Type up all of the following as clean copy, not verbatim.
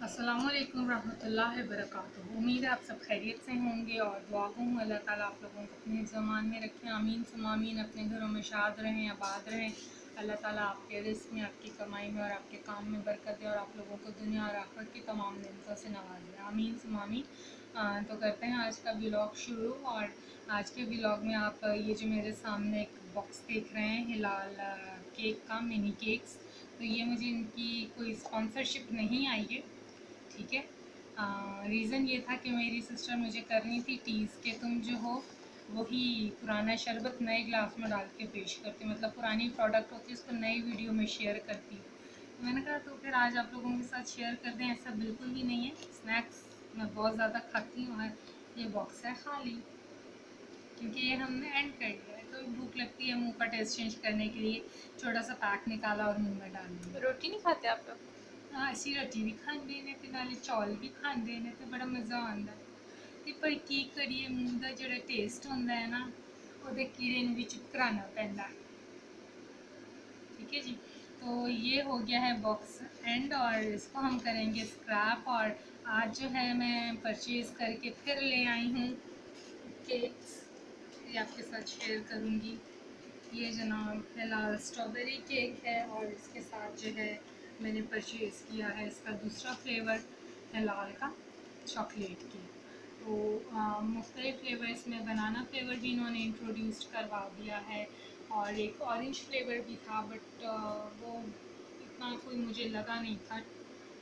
अस्सलामुअलैकुम रहमतुल्लाहि वबरकातुहू। उम्मीद है आप सब खैरियत से होंगे और दुआ हूँ अल्लाह ताला आप लोगों को अपने ज़मान में रखें। आमीन सुम्मा आमीन। अपने घरों में शाद रहें, आबाद रहें। अल्लाह ताला आपके रिस्क में, आपकी कमाई में और आपके काम में बरकत दे और आप लोगों को दुनिया और आखिरत की तमाम नेमतों से नवाजे। आमीन सुम्मा आमीन। तो करते हैं आज का व्लॉग शुरू। और आज के व्लॉग में आप ये जो मेरे सामने एक बॉक्स देख रहे हैं हिलाल केक का, मिनी केक्स, तो ये मुझे इनकी कोई स्पॉन्सरशिप नहीं आई है, ठीक है। रीज़न ये था कि मेरी सिस्टर मुझे करनी थी टीज़ के तुम जो हो वही पुराना शरबत नए ग्लास में डाल के पेश करती, मतलब पुरानी प्रोडक्ट होती है उसको नई वीडियो में शेयर करती। तो मैंने कहा तो फिर आज आप लोगों के साथ शेयर कर दें। ऐसा बिल्कुल भी नहीं है, स्नैक्स मैं बहुत ज़्यादा खाती हूँ और ये बॉक्स है खाली, क्योंकि ये हमने एंड कर दिया है। तो भूख लगती है मुंह का टेस्ट चेंज करने के लिए छोटा सा पैक निकाला और मुंह में डाल दिया। रोटी नहीं खाते आप लोग? असी रोटी भी खाते ने ते नाले चौल भी खाते ने ते बड़ा मज़ा आता है। ते पर की करिए मूँह का जो टेस्ट होंदा है ना ਉਹਦੇ कीड़े ਨੂੰ भी चुप कराना पैंदा है। ठीक है जी, तो ये हो गया है बॉक्स एंड और इसको हम करेंगे स्क्रैप। और आज जो है मैं परचेज़ करके फिर ले आई हूँ केक्स, ये आपके साथ शेयर करूँगी। ये जनाब हिलाल स्ट्रॉबेरी केक है और इसके साथ जो है मैंने परचेज़ किया है इसका दूसरा फ्लेवर हिलाल का चॉकलेट केक। तो मुख्तलिफ़ फ्लेवर इसमें बनाना फ्लेवर भी इन्होंने इंट्रोड्यूस करवा दिया है और एक ऑरेंज फ्लेवर भी था, बट वो इतना कोई मुझे लगा नहीं था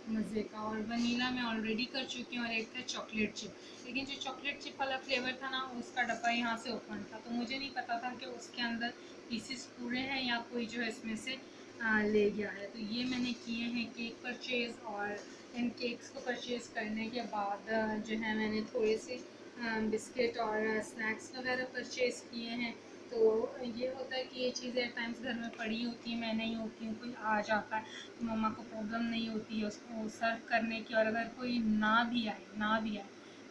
मज़े का। और वनीला मैं ऑलरेडी कर चुकी हूँ और एक था चॉकलेट चिप, लेकिन जो चॉकलेट चिप वाला फ्लेवर था ना उसका डब्बा यहाँ से ओपन था, तो मुझे नहीं पता था कि उसके अंदर पीसेस पूरे हैं या कोई जो है इसमें से ले गया है। तो ये मैंने किए हैं केक परचेज़ और इन केक्स को परचेज़ करने के बाद जो है मैंने थोड़े से बिस्किट और स्नैक्स वगैरह परचेज़ किए हैं। तो ये होता है कि ये चीज़ें एट टाइम्स घर में पड़ी होती हैं, मैं नहीं होती हूँ, कोई आ जाता है तो मम्मा को प्रॉब्लम नहीं होती है उसको सर्व करने की। और अगर कोई ना भी आए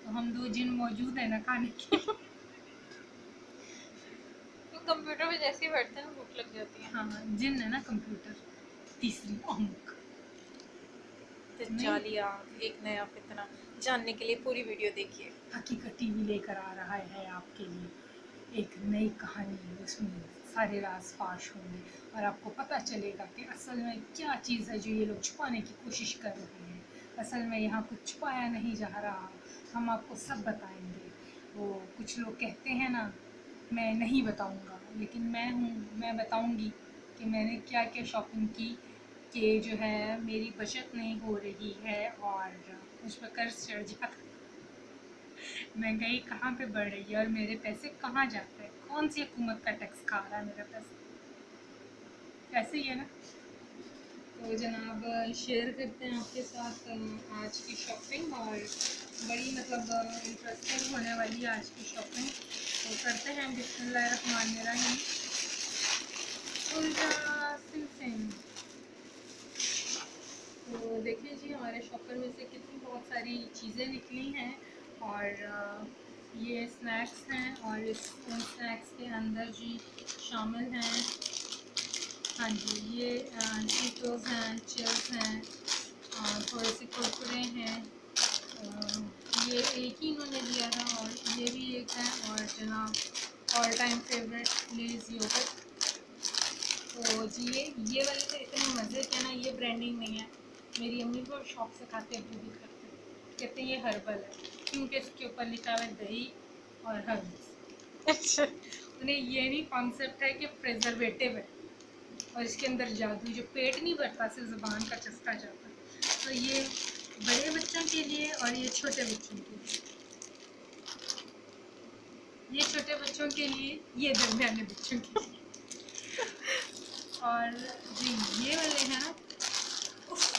तो हम दो जिन मौजूद हैं ना खाने के लिए। तो कंप्यूटर में जैसे ही बैठते हैं ना भूख लग जाती है। हाँ, जिन है ना कंप्यूटर, तीसरी अंक नहीं। दज्जाली आँख, एक नया फितना जानने के लिए पूरी वीडियो देखिए। हकीकत टीवी लेकर आ रहा है आपके लिए एक नई कहानी, उसमें सारे राज फाश होंगे और आपको पता चलेगा कि असल में क्या चीज़ है जो ये लोग छुपाने की कोशिश कर रहे हैं। असल में यहाँ कुछ छुपाया नहीं जा रहा, हम आपको सब बताएंगे। वो कुछ लोग कहते हैं ना मैं नहीं बताऊंगा, लेकिन मैं बताऊंगी कि मैंने क्या क्या शॉपिंग की, कि जो है मेरी बचत नहीं हो रही है और मुझ पर कर्ज चढ़ जाता, महंगाई कहाँ पे बढ़ रही है और मेरे पैसे कहाँ जाते हैं, कौन सी हुकूमत का टैक्स खा रहा है मेरा पैसा, ऐसे ही है ना। तो जनाब शेयर करते हैं आपके साथ आज की शॉपिंग, और बड़ी मतलब इंटरेस्टिंग होने वाली है आज की शॉपिंग। तो करते हैं बिस्मिल्लाहिर्रहमानिर्रहीम। तो देखिए जी हमारे शॉपर में से कितनी बहुत सारी चीज़ें निकली हैं और ये स्नैक्स हैं और इन स्नैक्स के अंदर जी शामिल हैं, हाँ जी, ये चीटोज़ हैं, चिप्स हैं, थोड़े से कुरकुरे हैं। ये एक ही इन्होंने दिया था और ये भी एक है, और जनाब ऑल टाइम फेवरेट लेज़ योगर्ट। तो जी ये वाले तो इतने मज़े के ना, ये ब्रांडिंग नहीं है, मेरी अम्मी को शौक से खाते हैं, अभी भी करते हैं, कहते हैं ये हर्बल है क्योंकि इसके ऊपर लिखा हुआ है दही और हर्ब्स। अच्छा। उन्हें ये नहीं कॉन्सेप्ट है कि प्रिजर्वेटिव है और इसके अंदर जादू, जो पेट नहीं भरता सिर्फ ज़ुबान का चस्का जाता है। तो ये बड़े बच्चों के लिए और ये छोटे बच्चों के लिए, ये छोटे बच्चों के लिए, ये दरमियाने बच्चों के लिए। और जो ये वाले हैं ना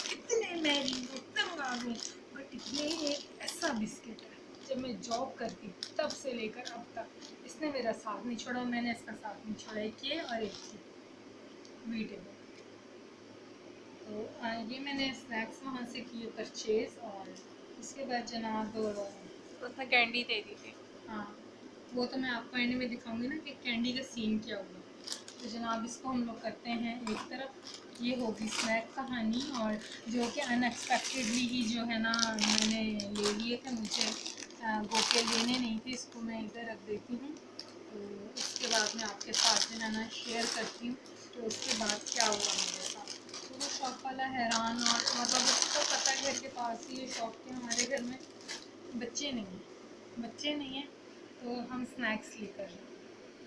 कितने महंगे तंग आ गई, बट ये एक ऐसा बिस्किट है जब मैं जॉब करती तब से लेकर अब तक इसने मेरा साथ नहीं छोड़ा, मैंने इसका साथ नहीं छोड़ा। एक ये और एक ये वीटेबल। तो ये मैंने स्नैक्स वहाँ से किए परचेज़ और उसके बाद जनाब उसने कैंडी दे दी थी। हाँ, वो तो मैं आपको एंड में दिखाऊंगी ना कि कैंडी का सीन क्या हुआ। तो जनाब इसको हम लोग करते हैं एक तरफ। ये होगी स्नैक कहानी, और जो कि अनएक्सपेक्टेडली ही जो है ना मैंने ले लिए थे, मुझे गोके लेने नहीं थे। इसको मैं इधर रख देती हूँ, तो उसके बाद मैं आपके साथ जो है ना शेयर करती हूँ तो उसके बाद क्या हुआ मेरे साथ। तो वो शॉप वाला हैरान, और मतलब उसको पता है घर के पास ही ये शॉप के, हमारे घर में बच्चे नहीं हैं तो हम स्नैक्स लेकर आए।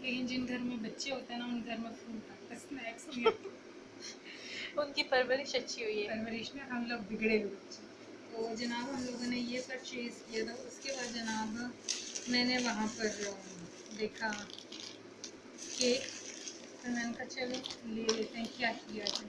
लेकिन जिन घर में बच्चे होते हैं ना उन घर में फ्रूट आता है, स्नैक्स नहीं आता। उनकी परवरिश अच्छी हुई है। परवरिश में हम लोग बिगड़े हुए बच्चे। तो जनाब हम लोगों ने ये परचेज़ किया था। उसके बाद जनाब मैंने वहाँ पर देखा केक, तो मैंने कहा चलो ले लेते हैं, क्या किया जाए।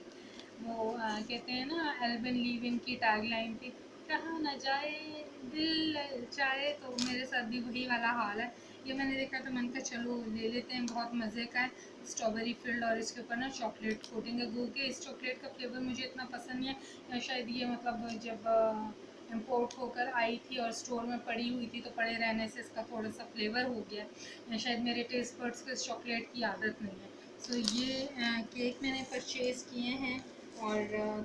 वो कहते हैं ना एल्बन लीविन की टैगलाइन पे, कहाँ ना जाए दिल चाहे, तो मेरे साथ भी वही वाला हाल है। ये मैंने देखा तो मैंने कहा चलो ले लेते हैं, बहुत मज़े का है, स्ट्रॉबेरी फिल्ड और इसके ऊपर ना चॉकलेट कोटिंग है। गो के इस चॉकलेट का फ्लेवर मुझे इतना पसंद नहीं है, या शायद ये मतलब जब इम्पोर्ट होकर आई थी और स्टोर में पड़ी हुई थी तो पड़े रहने से इसका थोड़ा सा फ्लेवर हो गया, या शायद मेरे टेस्ट बड्स को इस चॉकलेट की आदत नहीं है। सो ये केक मैंने परचेज़ किए हैं, और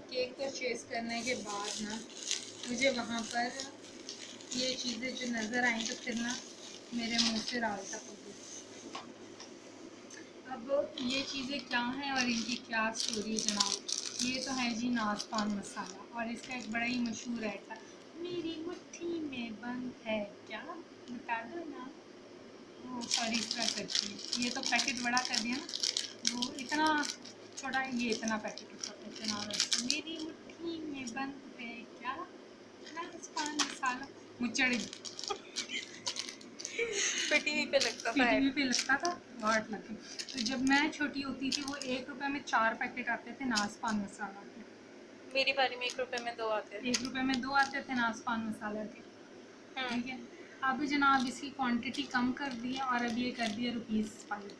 केक परचेज़ करने के बाद ना मुझे वहाँ पर ये चीज़ें जो नज़र आई तो फिर ना मेरे मुंह से लाल टपक गई। अब ये चीज़ें क्या हैं और इनकी क्या स्टोरी जनाब। ये तो है जी नाज़पान मसाला, और इसका एक बड़ा ही मशहूर है था, मेरी मुट्ठी में बंद है क्या, बता दो ना। वो सॉरी इस तरह करती है, ये तो पैकेट बड़ा कर दिया ना, वो इतना छोटा, ये इतना पैकेट होता है जनाब। मेरी मुट्ठी में बंद है क्या नाज़पान मसाला, मुचड़ी टीवी पे लगता था टीवी पे लगता था वाट लगे। तो जब मैं छोटी होती थी वो 1 रुपए में 4 पैकेट आते थे नाज़पान मसाला के। मेरी बारी में 1 रुपए में 2 आते थे। 1 रुपए में 2 आते थे नाज़पान मसाला के, ठीक है। हम्म। अब जनाब इसकी क्वांटिटी कम कर दी है, और अब ये कर दिया ₹5।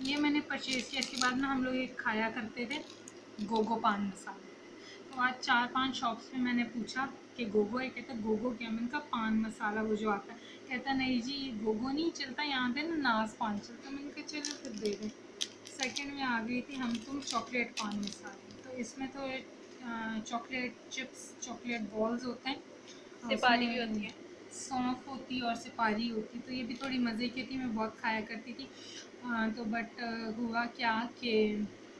ये मैंने परचेज़ किया। इसके बाद ना हम लोग एक खाया करते थे गोगो पान मसाला। तो आज 4-5 शॉप्स पे मैंने पूछा कि गोगो है, कहता गोगो क्या, मैंने कहा पान मसाला वो जो आता है। कहता नहीं जी गोगो नहीं चलता यहाँ पे ना नाज पान चलता। मैंने कहा चलो फिर दे दें। सेकंड में आ गई थी हम तुम चॉकलेट पान मसाला। तो इसमें तो चॉकलेट चिप्स चॉकलेट बॉल्स होते हैं, और सिपारी भी उसमें होती है। सौंफ होती और सिपारी होती, तो ये भी थोड़ी मज़े की थी, मैं बहुत खाया करती थी। तो बट हुआ क्या कि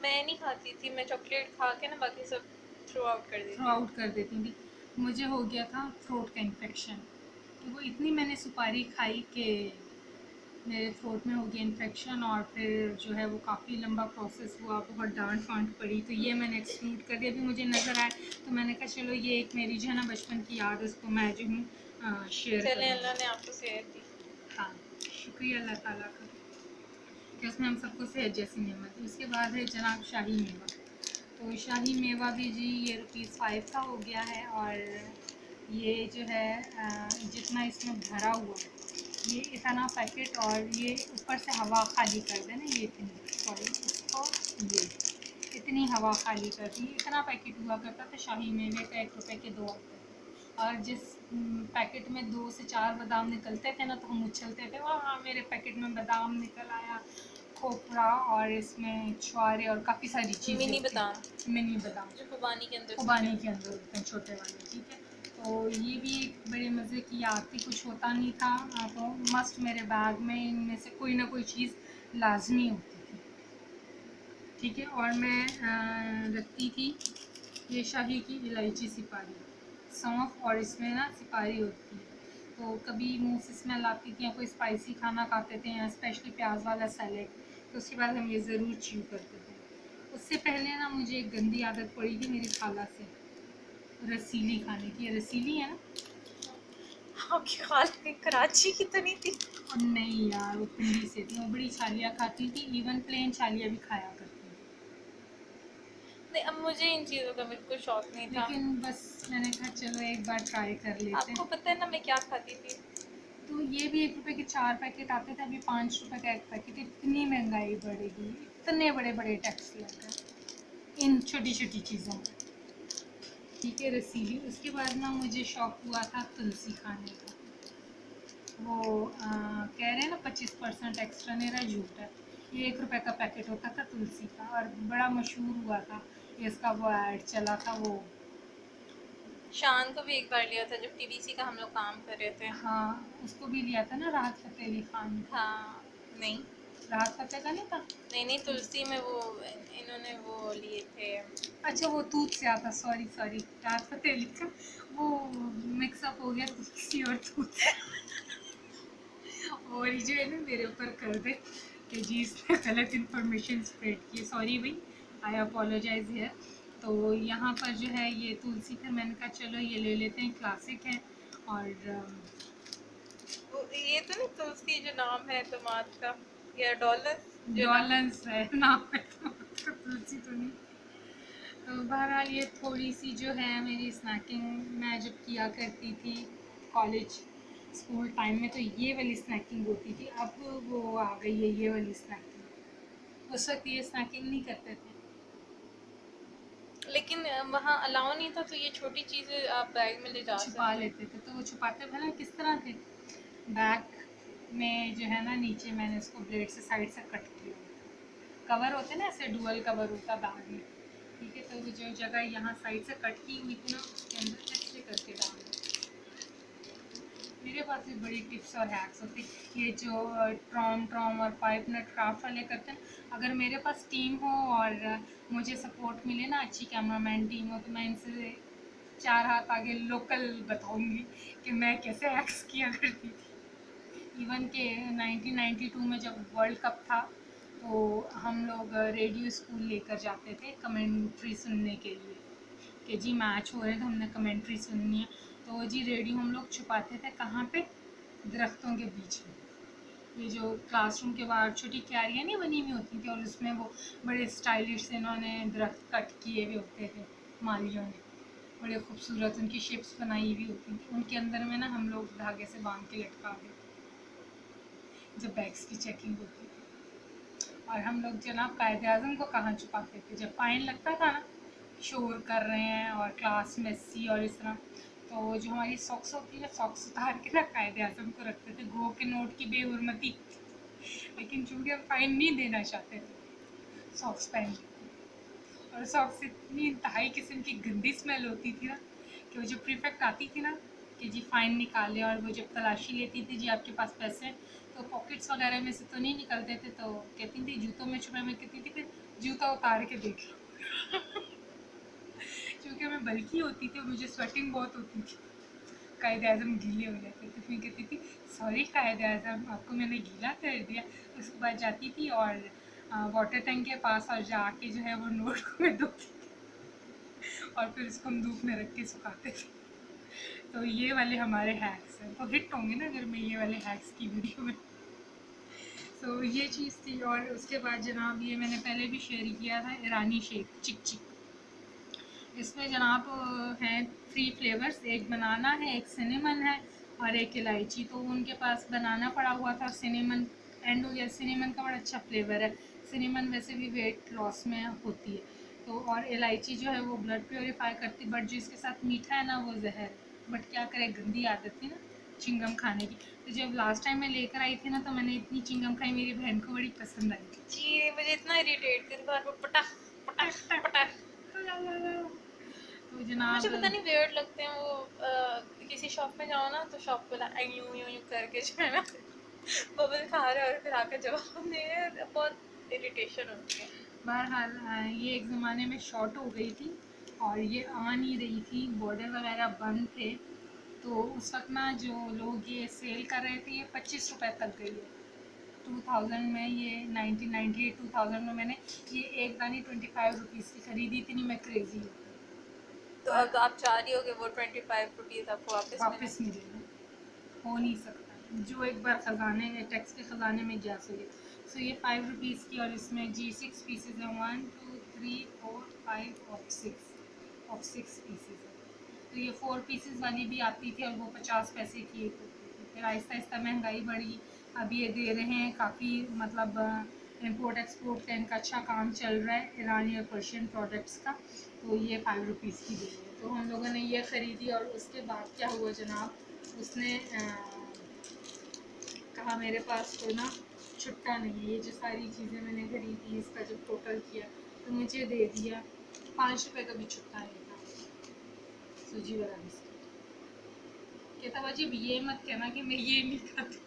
मैं नहीं खाती थी, मैं चॉकलेट खा के ना बाकी सब थ्रो आउट कर थ्रो देती थी। आउट कर देती थी। मुझे हो गया था थ्रोट का इन्फेक्शन, तो वो इतनी मैंने सुपारी खाई कि मेरे थ्रोट में हो गया इन्फेक्शन, और फिर जो है वो काफ़ी लंबा प्रोसेस हुआ, बहुत डांट फांट पड़ी। तो ये मैंने एक्सक्लूड कर दिया। अभी मुझे नज़र आए तो मैंने कहा चलो ये एक मेरी जो है ना बचपन की याद, उसको मैं जो हूँ शेयर चले करूँ। अल्लाह ने आपको सेहत दी। हाँ, शुक्रिया अल्लाह ताला का कि उसने हम सबको सेहत जैसी नेमत दी। उसके बाद है जनाब शाही मेवा। तो शाही मेवा भी जी ये ₹5 का हो गया है, और ये जो है जितना इसमें भरा हुआ है ये इतना पैकेट, और ये ऊपर से हवा खाली कर देना, ये इतनी सॉरी इसको ये इतनी हवा खाली कर दी। इतना पैकेट हुआ करता था शाही मेवे का, 1 रुपए के 2 आते थे। और जिस पैकेट में 2 से 4 बादाम निकलते थे ना तो हम उछलते थे, वाह मेरे पैकेट में बादाम निकल आया, खोपरा और इसमें छुआरे और काफ़ी सारी चीज़ें मिनी थी। बादाम मिनी बादाम जो खुबानी के अंदर खुबानी के अंदर होते हैं छोटे वाले, ठीक है। तो ये भी एक बड़े मज़े की याद थी। कुछ होता नहीं था तो मस्त मेरे बैग में इनमें से कोई ना कोई चीज़ लाजमी होती थी, ठीक है। और मैं रखती थी ये शाही की इलायची सिपारी सौंफ, और इसमें ना सिपारी होती है। तो कभी मुंह से स्मेल आती थी या कोई स्पाइसी खाना खाते थे या स्पेशली प्याज वाला सैलेड, तो उसके बाद हम ये ज़रूर च्यू करते थे। उससे पहले ना मुझे एक गंदी आदत पड़ी थी मेरी खाला से, रसीली खाने की। ये रसीली है ना, आपकी खाल कराची की तो नहीं थी? और नहीं यार वो पिंडी से थी, वो बड़ी छालियाँ खाती थी, इवन प्लेन छालियाँ भी खाया करती थी। नहीं, अब मुझे इन चीज़ों का बिल्कुल शौक नहीं था। लेकिन बस मैंने कहा चलो एक बार ट्राई कर लेते आपको हैं। पता है ना मैं क्या खाती थी? तो ये भी 1 रुपए के 4 पैकेट आते थे, अभी 5 रुपए का एक पैकेट। इतनी महंगाई बढ़ेगी, इतने बड़े बड़े टैक्स लग गए इन छोटी छोटी चीज़ों में, ठीक है। रसीली। उसके बाद ना मुझे शौक हुआ था तुलसी खाने का। वो कह रहे हैं ना 25% एक्स्ट्रा, मेरा झूठ है। ये 1 रुपए का पैकेट होता था तुलसी का, और बड़ा मशहूर हुआ था, इसका वो ऐड चला था वो। शान को भी एक बार लिया था जब टीबीसी का हम लोग काम कर रहे थे। हाँ, उसको भी लिया था ना, राहत फ़तेह अली खान को। हाँ, नहीं राहत फ़तेह का नहीं था? नहीं नहीं, तुलसी में वो इन्होंने वो लिए थे। अच्छा, वो तूत से आता, सॉरी सॉरी, राहत फ़तेह अली का वो मिक्सअप हो गया तुलसी और तूत से। और ये जो है ना मेरे ऊपर कर दे कि जी इसने गलत इन्फॉर्मेशन स्प्रेड की, सॉरी भाई, आई अपोलोजाइज हियर। तो यहाँ पर जो है ये तुलसी, फिर मैंने कहा चलो ये ले लेते हैं, क्लासिक है। और ये तो नहीं तुलसी जो नाम है टमाट का, या डॉलर जो नाम। डॉलन्स है नाम है, तो तुलसी तो नहीं। तो बहरहाल ये थोड़ी सी जो है मेरी स्नैकिंग मैं जब किया करती थी कॉलेज स्कूल टाइम में, तो ये वाली स्नैकिंग होती थी। अब वो आ गई है ये वाली स्नैकिंग, उस वक्त ये स्नैकिंग नहीं करते थे। लेकिन वहाँ अलाउ नहीं था, तो ये छोटी चीज़ें आप बैग में ले जा छुपा सकते लेते थे, तो वो छुपाते भला किस तरह थे। बैग में जो है ना नीचे मैंने इसको ब्लेड से साइड से कट किया, कवर होते ना ऐसे डुअल कवर होता बैग में, ठीक है। तो वो जो जगह यहाँ साइड से कट की हुई थी ना, उसके अंदर ऐसे करके डाल। मेरे पास भी बड़ी टिप्स और हैक्स होती। ये जो ट्रॉम ट्रॉम और 5 मिनट क्राफ्ट वाले करते हैं, अगर मेरे पास टीम हो और मुझे सपोर्ट मिले ना, अच्छी कैमरामैन टीम हो, तो मैं इनसे 4 हाथ आगे लोकल बताऊंगी कि मैं कैसे हैक्स किया करती थी। इवन के 1992 में जब वर्ल्ड कप था, तो हम लोग रेडियो स्कूल लेकर जाते थे कमेंट्री सुनने के लिए, कि जी मैच हो रहे थे, हमने कमेंट्री सुननी है। तो जी रेडियो हम लोग छुपाते थे कहाँ पे, दरख्तों के बीच में। ये जो क्लासरूम के बाहर छोटी क्यारियाँ नहीं बनी हुई होती थी, और उसमें वो बड़े स्टाइलिश से इन्होंने दरख्त कट किए हुए होते थे मालियों ने, बड़े खूबसूरत उनकी शेप्स बनाई हुई होती थी, उनके अंदर में ना हम लोग धागे से बांध के लटका देते जब बैग्स की चेकिंग होती थी। और हम लोग जनाब कायदे आज़म को कहाँ छुपाते थे, जब फाइन लगता था ना, शोर कर रहे हैं और क्लास में सी और इस तरह, तो जो हमारी सॉक्स होती है, सॉक्स उतार के ना कायदे आज़म को रखते थे, गो के नोट की बेहुरमती। लेकिन चूंकि हम फाइन नहीं देना चाहते थे, सॉक्स पहन लेते थे। और सॉक्स इतनी इंतहाई किस्म की गंदी स्मेल होती थी ना, कि वो जो प्रीफेक्ट आती थी ना कि जी फ़ाइन निकाले, और वो जब तलाशी लेती थी जी आपके पास पैसे हैं, तो पॉकेट्स वगैरह में से तो नहीं निकलते थे, तो कहती थी जूतों में छुपे, मैं कहती थी फिर जूता उतार के देख लो। क्योंकि मैं बल्कि होती थी, मुझे स्वेटिंग बहुत होती थी, कायदे आज़म गीले हो जाते थे, फिर कहती थी सॉरी कायदे आज़म, आपको मैंने गीला कर दिया। उसके बाद जाती थी और वाटर टैंक के पास और जाके जो है वो नोट को मैं धोती थी, और फिर उसको हम धूप में रख के सुखाते थे। तो ये वाले हमारे हैक्स हैं, तो हिट होंगे ना अगर मैं ये वाले हैक्स की वीडियो में। तो ये चीज़ थी। और उसके बाद जनाब ये मैंने पहले भी शेयर किया था, ईरानी शेक चिक चिक। इसमें जनाब हैं 3 फ्लेवर्स, एक बनाना है, एक सिनेमन है, और एक इलायची। तो उनके पास बनाना पड़ा हुआ था, सिनेमन एंड हो गया। सिनेमन का बड़ा अच्छा फ्लेवर है, सिनेमन वैसे भी वेट लॉस में होती है। तो और इलायची जो है वो ब्लड प्योरीफाई करती, बट जो इसके साथ मीठा है ना वो जहर। बट क्या करें, गंदी आदत थी ना चिंगम खाने की। तो जब लास्ट टाइम मैं लेकर आई थी ना, तो मैंने इतनी चिंगम खाई, मेरी बहन को बड़ी पसंद आई थी। जी, मुझे इतना इरिटेट करती बार बार, पटा पटा पटा। तो जनाब मुझे पता नहीं वियर्ड लगते हैं वो। किसी शॉप में जाओ ना, तो शॉप वाला यूं यूं यूं करके जो है ना बबल खा रहे हैं, और फिर आकर जवाब दे रहे हैं, बहुत इरिटेशन होती है। बहरहाल ये एक ज़माने में शॉर्ट हो गई थी, और ये आ नहीं रही थी, बॉर्डर वगैरह बंद थे। तो उस वक्त ना जो लोग ये सेल कर रहे थे, ये 25 रुपए तक गई है 2000 में। ये 1998 2000 में मैंने ये एक दानी 25 रुपीज़ की खरीदी, इतनी मैं क्रेजी हूँ। तो और अब आप चाह रही हो कि वो 25 रुपीज़ आपको वापस मिले। वापस मिलेगा, हो नहीं सकता, जो एक बार ख़जाने में, टैक्स के ख़जाने में जा सके। सो ये 5 रुपीज़ की, और इसमें जी 6 पीसेज हैं, 1 2 3 4 5 और 6 पीसेज है। तो ये 4 पीसेज वाली भी आती थी, और वो 50 पैसे की एक होती थी। फिर आहिस्ता आहिस्ता महंगाई बढ़ी, अब ये दे रहे हैं काफ़ी, मतलब इम्पोर्ट एक्सपोर्ट का इनका अच्छा काम चल रहा है, ईरानी और पर्शियन प्रोडक्ट्स का। तो ये 5 रुपीज़ की दे रहे हैं, तो हम लोगों ने ये ख़रीदी। और उसके बाद क्या हुआ जनाब, उसने कहा मेरे पास तो ना छुट्टा नहीं है। ये जो सारी चीज़ें मैंने खरीदी इसका जब टोटल किया तो मुझे दे दिया 5 रुपए का भी छुट्टा नहीं था। सूजी वाला बिस्किट कहता बाजी अब ये मत कहना कि मैं ये नहीं खाती।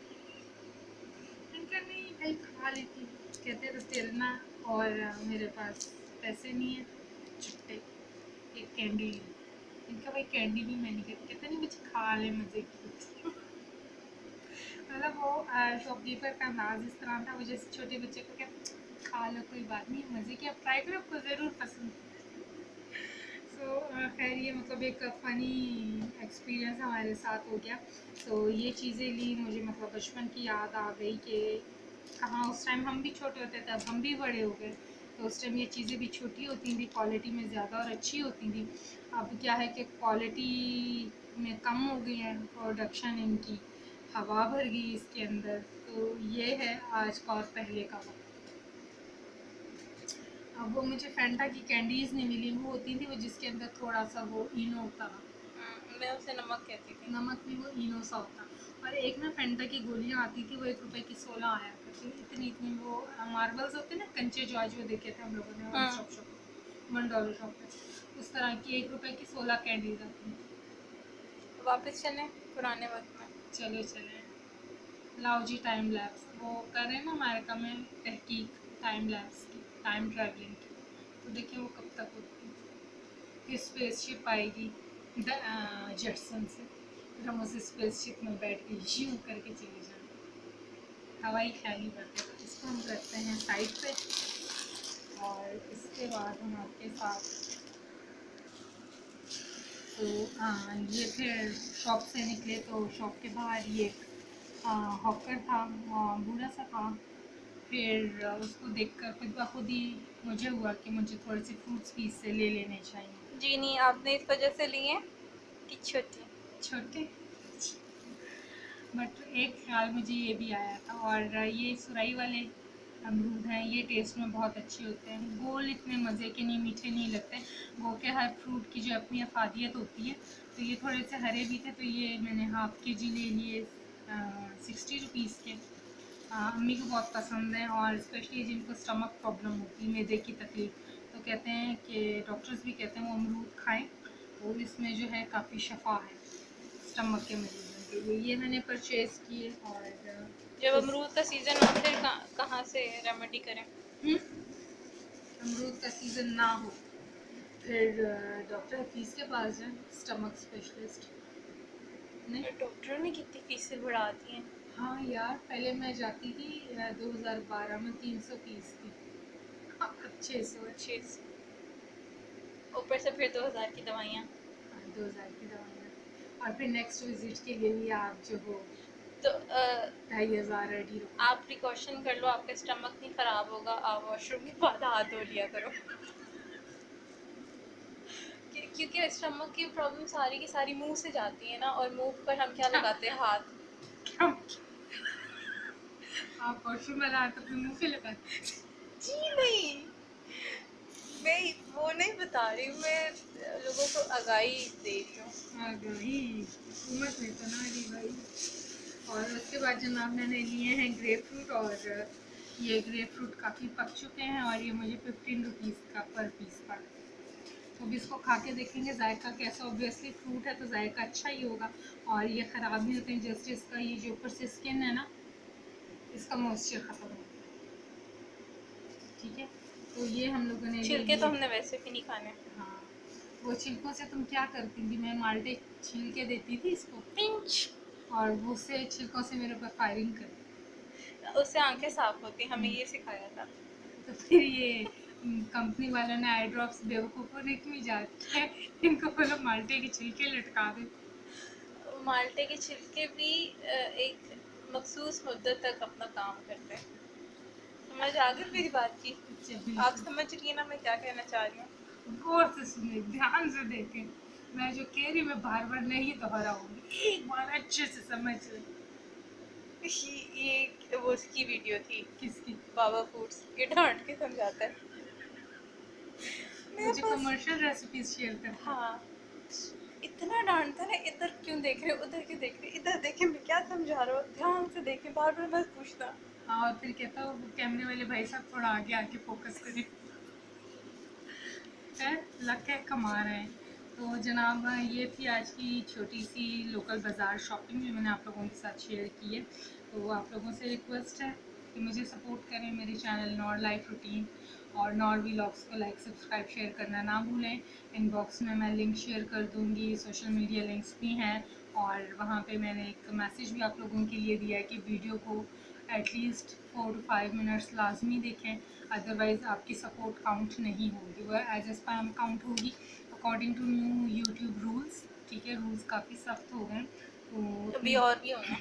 मैंने कहा नहीं भाई खा लेती। कहते तो तेरे ना और मेरे पास पैसे नहीं है छुट्टे एक कैंडी ली। इनका भाई कैंडी भी मैं नहीं खाती। कहता नहीं मुझे खा ले मज़े की। मतलब वो शॉपकीपर का अंदाज इस तरह था, वो जैसे छोटे बच्चे को क्या खा लो कोई बात नहीं मज़े की, आप ट्राई करो आपको ज़रूर पसंद। सो खैर ये मतलब एक फ़नी एक्सपीरियंस हमारे साथ हो गया। तो ये चीज़ें ली मुझे मतलब बचपन की याद आ गई कि कहाँ उस टाइम हम भी छोटे होते थे, अब हम भी बड़े हो गए। तो उस टाइम ये चीज़ें भी छोटी होती थी, क्वालिटी में ज़्यादा और अच्छी होती थी। अब क्या है कि क्वालिटी में कम हो गई है, प्रोडक्शन इनकी हवा भर गई इसके अंदर। तो ये है आज का और पहले का वक्त। अब वो मुझे फैंटा की कैंडीज़ नहीं मिली, वो होती थी वो जिसके अंदर थोड़ा सा वो इनो होता था, मैं उसे नमक कहती थी। नमक भी वो इनो सा होता। और एक ना फैंटा की गोलियां आती थी, वो 1 रुपए की 16 आया करती, इतनी इतनी वो मार्बल्स होते ना कंचे, जो आज वो देखे थे हम लोगों ने वन स्टॉप शॉप $1 शॉप पे, उस तरह की 1 रुपए की 16 कैंडीज आती। वापस चलें पुराने वक्त में। चले चले लाओ जी टाइम लैप्स वो कर रहे हैं ना अमेरिका में तहकीक टाइम लैप्स की, टाइम ट्रैवलिंग की। तो देखिए वो कब तक होती है, फिर स्पेसशिप आएगी जेटसन से, फिर हम उस स्पेसशिप में बैठ के यूं करके चले जाएंगे, हवाई ख्याली करते। तो इसको हम करते हैं साइड पे और इसके बाद हम आपके साथ तो ये फिर शॉप से निकले तो शॉप के बाहर ये हॉकर था, बूढ़ा सा था। फिर उसको देखकर खुद ब खुद ही मुझे हुआ कि मुझे थोड़े से फ्रूट्स भी इससे ले लेने चाहिए। जी नहीं, आपने इस वजह से लिए कि छोटी। छोटे बट एक ख्याल मुझे ये भी आया था। और ये सुराई वाले अमरूद हैं, ये टेस्ट में बहुत अच्छे होते हैं, गोल इतने मज़े के नहीं, मीठे नहीं लगते। गो के हर फ्रूट की जो अपनी अफादियत होती है, तो ये थोड़े से हरे भी थे, तो ये मैंने ½ kg ले लिए 60 रुपीज़ के। अम्मी को बहुत पसंद है, और स्पेशली जिनको स्टमक प्रॉब्लम होती है, मैदे की तकलीफ़, तो कहते हैं कि डॉक्टर्स भी कहते हैं वो अमरूद खाएं, तो इसमें जो है काफ़ी शफा है स्टमक के मरीजों के लिए। ये मैंने परचेज़ किए। और जब अमरूद का सीज़न हो फिर कहाँ से रेमेडी करें? अमरूद का सीज़न ना हो फिर डॉक्टर हफीज़ के पास जाएं, स्टमक स्पेशलिस्ट। नहीं डॉक्टरों ने कितनी फीसें बढ़ा दी हैं। हाँ यार, पहले मैं जाती थी 2012 में 300 फीस थी, अब 600 है। 600 ऊपर से फिर 2000 की दवाइयाँ। 2000 की दवाइयाँ, और फिर नेक्स्ट विजिट के लिए भी आप जो हो तो 2500 रेडी रखो। आप प्रिकॉशन कर लो, आपका स्टमक नहीं खराब होगा, आप वॉशरूम के बाद हाथ धो लिया करो। क्योंकि स्टमक की प्रॉब्लम सारी की सारी मुंह से जाती है ना, और मुंह पर हम क्या लगाते हैं? हाथ। क्या आप वॉशरूम में हाथ अपने मुंह पे लगाते? जी नहीं, मैं वो नहीं बता रही हूँ, मैं लोगों को आगाही दे रही हूँ। आगाही हुकूमत ने तो ना दी भाई। और उसके बाद जनाब मैंने लिए हैं ग्रेप फ्रूट, और ये ग्रेप फ्रूट काफ़ी पक चुके हैं, और ये मुझे 15 रुपीज़ का पर पीस पड़ा। तो अभी इसको खा के देखेंगे जायका कैसा। ऑब्वियसली फ्रूट है तो जायका अच्छा ही होगा, और ये ख़राब नहीं होते हैं। जस्ट इसका ये जो ऊपर से स्किन है ना, इसका मॉइस्चर ख़त्म हो गया। ठीक है, तो ये हम लोगों ने ले छिलके तो लिए। हमने वैसे भी नहीं खाने। हाँ, वो छिलकों से तुम क्या करती थी? मैं माल्टे छील के देती थी इसको, पिंच। और वो से छिलकों से मेरे ऊपर फायरिंग करती। उससे आंखें साफ होती, हमें ये सिखाया था। तो फिर ये कंपनी वालों ने आई ड्रॉप्स बेवकूफ़ों ने क्यों इजाद किया, इनको बोलो माल्टे के छिलके लटका दे। माल्टे के छिलके भी एक मखसूस मुद्दत तक अपना काम करते हैं। समझ आ गई मेरी बात की? आप समझ रही है ना मैं क्या कहना चाह रही हूँ? गौर से सुने, ध्यान से देखें, मैं जो कह रही मैं बार बार नहीं दोहराऊंगी, एक बार अच्छे से समझ ले। ये वो उसकी वीडियो थी, किसकी? बाबा फूड्स, ये डांट के समझाता है। मेरे मुझे पास कमर्शियल रेसिपीज शेयर करता है। हाँ, इतना डांटता है, इधर क्यों देख रहे, उधर क्यों देख रहे, इधर देखे मैं क्या समझा रहा हूँ, ध्यान से देखे, बार बार मत पूछना। और फिर कहता हूँ कैमरे वाले भाई साहब थोड़ा आगे आके फोकस करें। है, लक है कमा रहे हैं। तो जनाब ये थी आज की छोटी सी लोकल बाज़ार शॉपिंग जो मैंने आप लोगों के साथ शेयर की है। तो आप लोगों से रिक्वेस्ट है कि मुझे सपोर्ट करें, मेरे चैनल नॉर लाइफ रूटीन और नॉर व्लॉग्स को लाइक सब्सक्राइब शेयर करना ना भूलें। इनबॉक्स में मैं लिंक शेयर कर दूँगी, सोशल मीडिया लिंक्स भी हैं, और वहाँ पे मैंने एक मैसेज भी आप लोगों के लिए दिया है कि वीडियो को एटलीस्ट 4 to 5 मिनट्स लाजमी देखें, अदरवाइज़ आपकी सपोर्ट काउंट नहीं होगी, वह एज ए स्पैम काउंट होगी according to new YouTube rules. ठीक है, रूल्स काफ़ी सख्त हो गए, तो अभी और भी होना।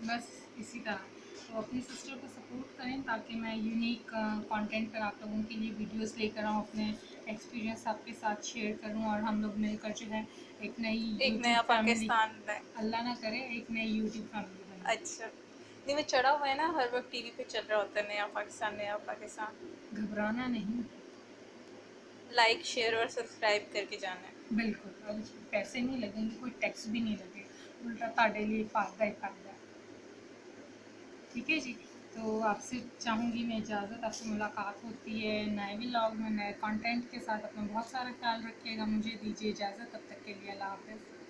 बस इसी तरह तो अपनी सिस्टर को सपोर्ट करें ताकि मैं यूनिक कंटेंट पर आप लोगों के लिए वीडियोस लेकर आऊँ, अपने एक्सपीरियंस आपके साथ शेयर करूँ, और हम लोग मिलकर जो है एक नई एक यूट्यूब नया फैमिली, पाकिस्तान है। अल्लाह ना करे, एक नई यूट्यूब फैमिली बने। अच्छा, नहीं मैं चढ़ा हुआ है ना, हर वक्त टीवी पे चल रहा होता है नया पाकिस्तान नया पाकिस्तान। घबराना नहीं, लाइक शेयर और सब्सक्राइब करके जाना है। बिल्कुल, और इसमें पैसे नहीं लगेंगे, कोई टैक्स भी नहीं लगेगा, उल्टा ताड़े लिए फ़ायदा ही फ़ायदा है। ठीक है जी, तो आपसे चाहूँगी मैं इजाज़त, आपसे मुलाकात होती है नए व्लॉग में नए कंटेंट के साथ। अपना बहुत सारा ख्याल रखिएगा, मुझे दीजिए इजाज़त, तब तक के लिए अल्लाह हाफ़िज़।